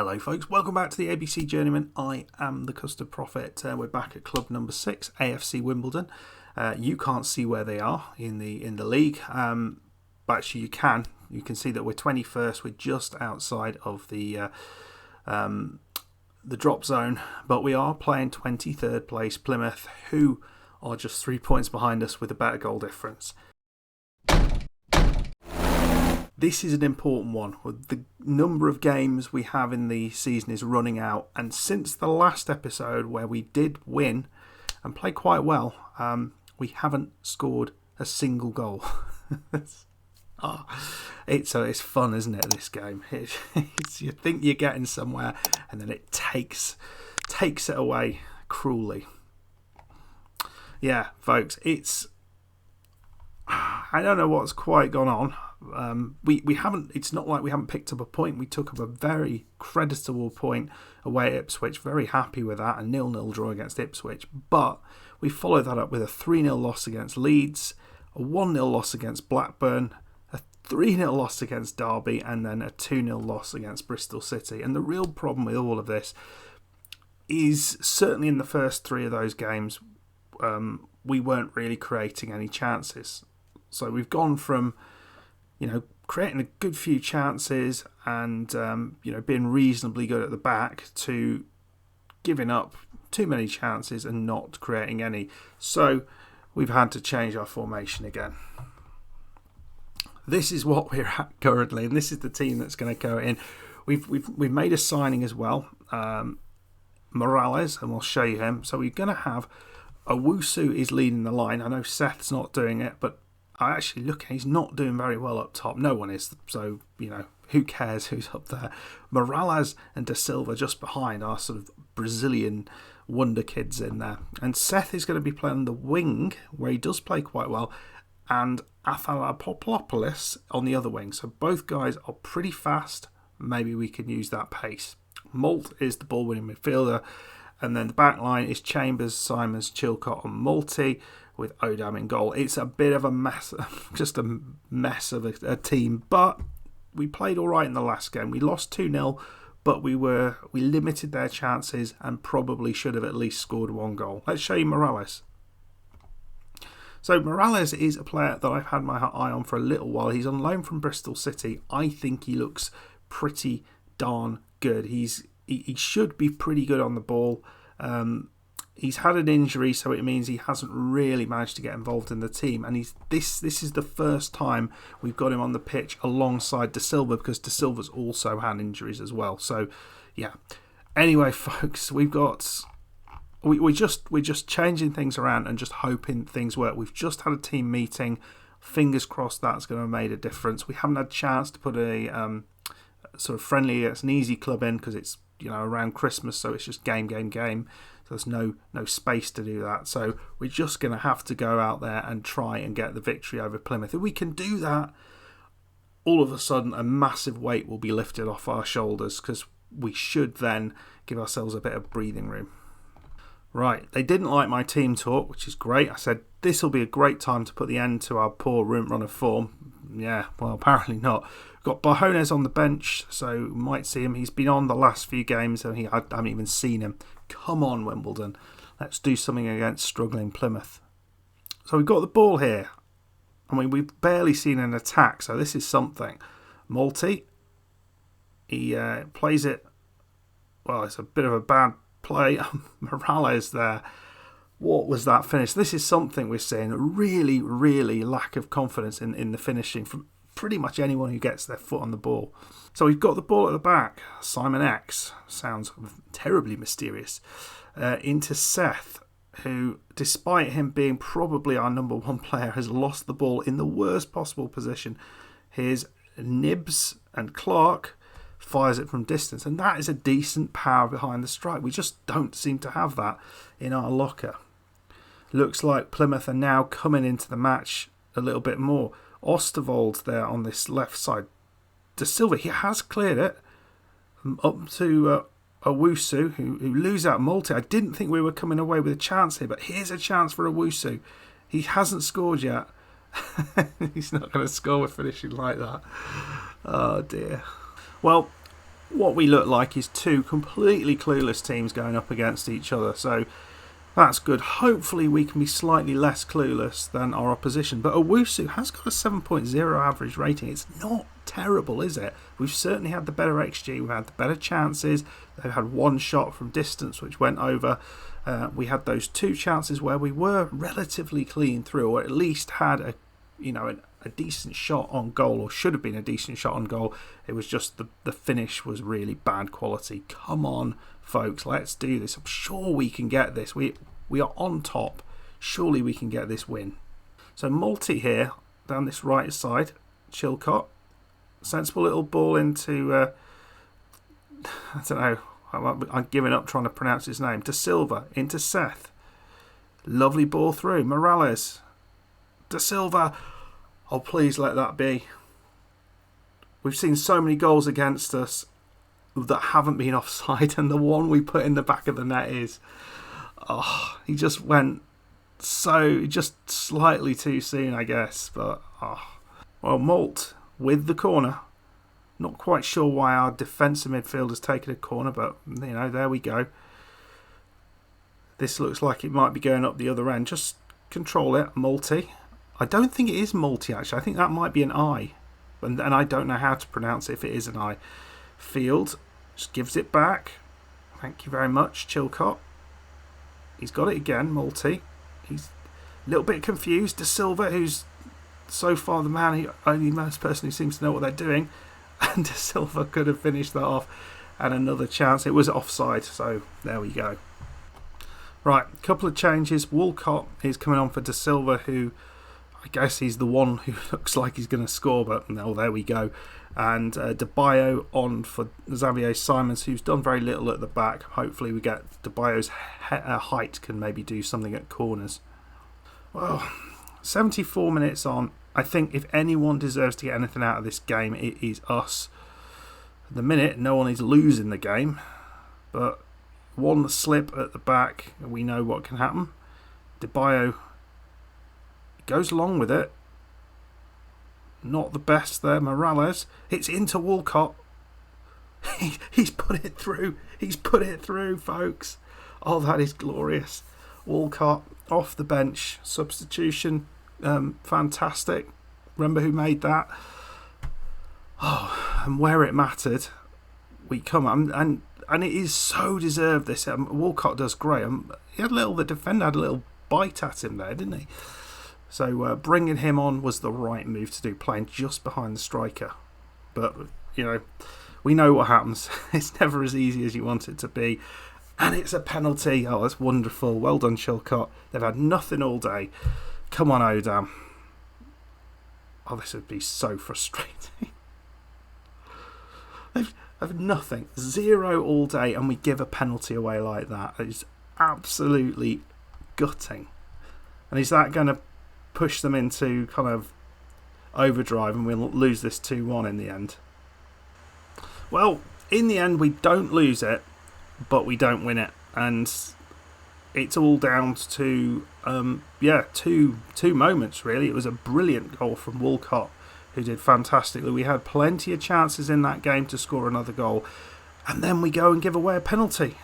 Hello folks, welcome back to the ABC Journeyman. I am the Custard Prophet. We're back at club number 6, AFC Wimbledon. You can't see where they are in the league, but actually you can. You can see that we're 21st. We're just outside of the drop zone, but we are playing 23rd place Plymouth, who are just 3 points behind us with a better goal difference. This is an important one. The number of games we have in the season is running out, and since the last episode where we did win and play quite well, we haven't scored a single goal. It's fun, isn't it, this game? You think you're getting somewhere, and then it takes it away cruelly. Yeah, folks, I don't know what's quite gone on. We haven't. It's not like we haven't picked up a point. We took up a very creditable point away at Ipswich. Very happy with that. A 0-0 draw against Ipswich. But we followed that up with a 3-0 loss against Leeds, a 1-0 loss against Blackburn, a 3-0 loss against Derby, and then a 2-0 loss against Bristol City. And the real problem with all of this is certainly in the first 3 of those games, we weren't really creating any chances. So we've gone from, creating a good few chances and, being reasonably good at the back to giving up too many chances and not creating any. So we've had to change our formation again. This is what we're at currently, and this is the team that's going to go in. We've made a signing as well, Morales, and we'll show you him. So we're going to have Owusu is leading the line. I know Seth's not doing it, but I actually look, he's not doing very well up top. No one is, so, who cares who's up there? Morales and Da Silva just behind are sort of Brazilian wonder kids in there. And Seth is going to be playing the wing, where he does play quite well, and Athalapopoulos on the other wing. So both guys are pretty fast. Maybe we can use that pace. Malt is the ball-winning midfielder. And then the back line is Chambers, Simons, Chilcott and Multi with Odam in goal. It's a bit of a mess, just a mess of a team. But we played all right in the last game. We lost 2-0, but we limited their chances and probably should have at least scored 1 goal. Let's show you Morales. So Morales is a player that I've had my eye on for a little while. He's on loan from Bristol City. I think he looks pretty darn good. He should be pretty good on the ball. He's had an injury, so it means he hasn't really managed to get involved in the team. And this is the first time we've got him on the pitch alongside Da Silva, because Da Silva's also had injuries as well. So, yeah. Anyway, folks, we're just changing things around and just hoping things work. We've just had a team meeting. Fingers crossed that's going to have made a difference. We haven't had a chance to put a sort of friendly, it's an easy club in because it's around Christmas, so it's just game. So there's no space to do that. So we're just going to have to go out there and try and get the victory over Plymouth. If we can do that, all of a sudden a massive weight will be lifted off our shoulders, because we should then give ourselves a bit of breathing room. Right, they didn't like my team talk, which is great. I said this will be a great time to put the end to our poor run of form. Yeah, well, apparently not. Got Bajones on the bench, so we might see him. He's been on the last few games, and I haven't even seen him. Come on, Wimbledon. Let's do something against struggling Plymouth. So we've got the ball here. I mean, we've barely seen an attack, so this is something. Multi, he plays it. Well, it's a bit of a bad play. Morales there. What was that finish? This is something we're seeing. A really, really lack of confidence in the finishing from pretty much anyone who gets their foot on the ball. So we've got the ball at the back. Simon X sounds terribly mysterious. Into Seth, who, despite him being probably our number 1 player, has lost the ball in the worst possible position. Here's Nibs, and Clark fires it from distance, and that is a decent power behind the strike. We just don't seem to have that in our locker. Looks like Plymouth are now coming into the match a little bit more. Osterwald there on this left side. Da Silva, he has cleared it up to Owusu, who loses out Multi. I didn't think we were coming away with a chance here, but here's a chance for Owusu. He hasn't scored yet. He's not going to score with finishing like that. Oh dear. Well, what we look like is two completely clueless teams going up against each other. So that's good. Hopefully we can be slightly less clueless than our opposition. But Owusu has got a 7.0 average rating. It's not terrible, is it? We've certainly had the better XG. We've had the better chances. They've had one shot from distance which went over. We had those two chances where we were relatively clean through, or at least had a decent shot on goal, or should have been a decent shot on goal. It was just the finish was really bad quality. Come on, folks, let's do this. I'm sure we can get this. We are on top. Surely we can get this win. So Multi here down this right side. Chilcott, sensible little ball into I don't know. I'm giving up trying to pronounce his name. De Silva into Seth. Lovely ball through. Morales. De Silva. Oh, please let that be. We've seen so many goals against us that haven't been offside, and the one we put in the back of the net is... Oh, he just went just slightly too soon, I guess. But, well, Malt with the corner. Not quite sure why our defensive midfielder's taken a corner, but, there we go. This looks like it might be going up the other end. Just control it, Multi. I don't think it is Multi, actually. I think that might be an I. And I don't know how to pronounce it if it is an I. Field just gives it back. Thank you very much, Chilcott. He's got it again, Multi. He's a little bit confused. De Silva, who's so far the only person who seems to know what they're doing. And De Silva could have finished that off. And another chance. It was offside, so there we go. Right, a couple of changes. Walcott is coming on for De Silva, who I guess he's the one who looks like he's going to score, but no, there we go. And De Bayo on for Xavier Simons, who's done very little at the back. Hopefully we get De Bayo's height can maybe do something at corners. Well, 74 minutes on. I think if anyone deserves to get anything out of this game, it is us. At the minute, no one is losing the game, but one slip at the back, and we know what can happen. De Bayo goes along with it. Not the best there. Morales. It's into Walcott. He's put it through. He's put it through, folks. Oh, that is glorious. Walcott off the bench. Substitution. Fantastic. Remember who made that? Oh, and where it mattered, we come and it is so deserved. This Walcott does great. The defender had a little bite at him there, didn't he? So bringing him on was the right move to do, playing just behind the striker. But we know what happens. It's never as easy as you want it to be, and it's a penalty. Oh, that's wonderful. Well done, Chilcott. They've had nothing all day. Come on, Odam. Oh, this would be so frustrating. They've nothing. 0 all day, and we give a penalty away like that. It's absolutely gutting. And is that going to push them into kind of overdrive and we'll lose this 2-1 in the end? Well, in the end, we don't lose it, but we don't win it. And it's all down to two moments, really. It was a brilliant goal from Walcott, who did fantastically. We had plenty of chances in that game to score another goal, and then we go and give away a penalty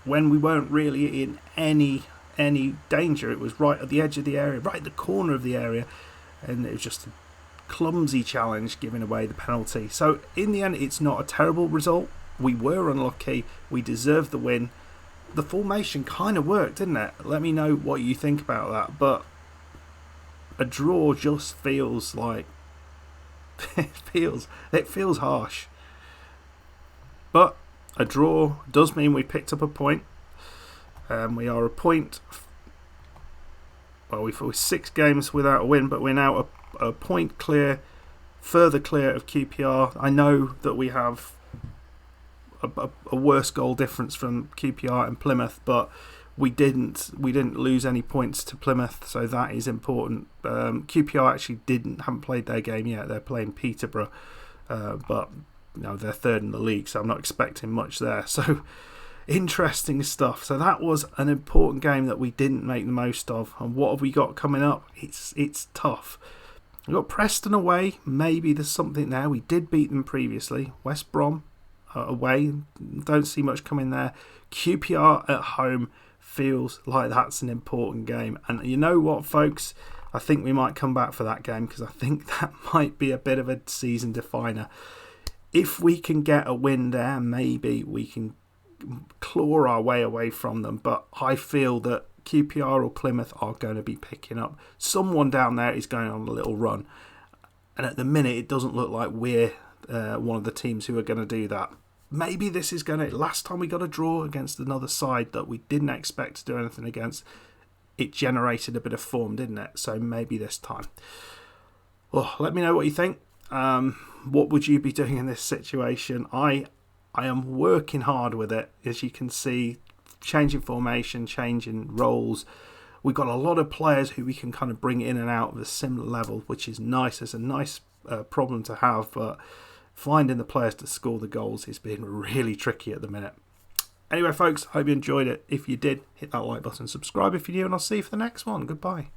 when we weren't really in any danger. It was right at the edge of the area, right at the corner of the area, and it was just a clumsy challenge giving away the penalty. So in the end, it's not a terrible result. We were unlucky. We deserved the win. The formation kind of worked, didn't it? Let me know what you think about that. But a draw just feels like it feels harsh. But a draw does mean we picked up a point. We are a point. Well, we're 6 games without a win, but we're now a point clear, further clear of QPR. I know that we have a worse goal difference from QPR and Plymouth, but we didn't lose any points to Plymouth, so that is important. QPR actually haven't played their game yet. They're playing Peterborough, but they're 3rd in the league, so I'm not expecting much there. So interesting stuff. So that was an important game that we didn't make the most of. And what have we got coming up? It's tough. We've got Preston away. Maybe there's something there. We did beat them previously. West Brom away. Don't see much coming there. QPR at home. Feels like that's an important game. And you know what, folks? I think we might come back for that game because I think that might be a bit of a season definer. If we can get a win there, maybe we can claw our way away from them. But I feel that QPR or Plymouth are going to be picking up. Someone down there is going on a little run. And at the minute, it doesn't look like we're one of the teams who are going to do that. Maybe this is going to... Last time we got a draw against another side that we didn't expect to do anything against, it generated a bit of form, didn't it? So maybe this time. Well, let me know what you think. What would you be doing in this situation? I am working hard with it, as you can see. Changing formation, changing roles. We've got a lot of players who we can kind of bring in and out of a similar level, which is nice. It's a nice problem to have, but finding the players to score the goals is being really tricky at the minute. Anyway, folks, hope you enjoyed it. If you did, hit that like button, subscribe if you're new, and I'll see you for the next one. Goodbye.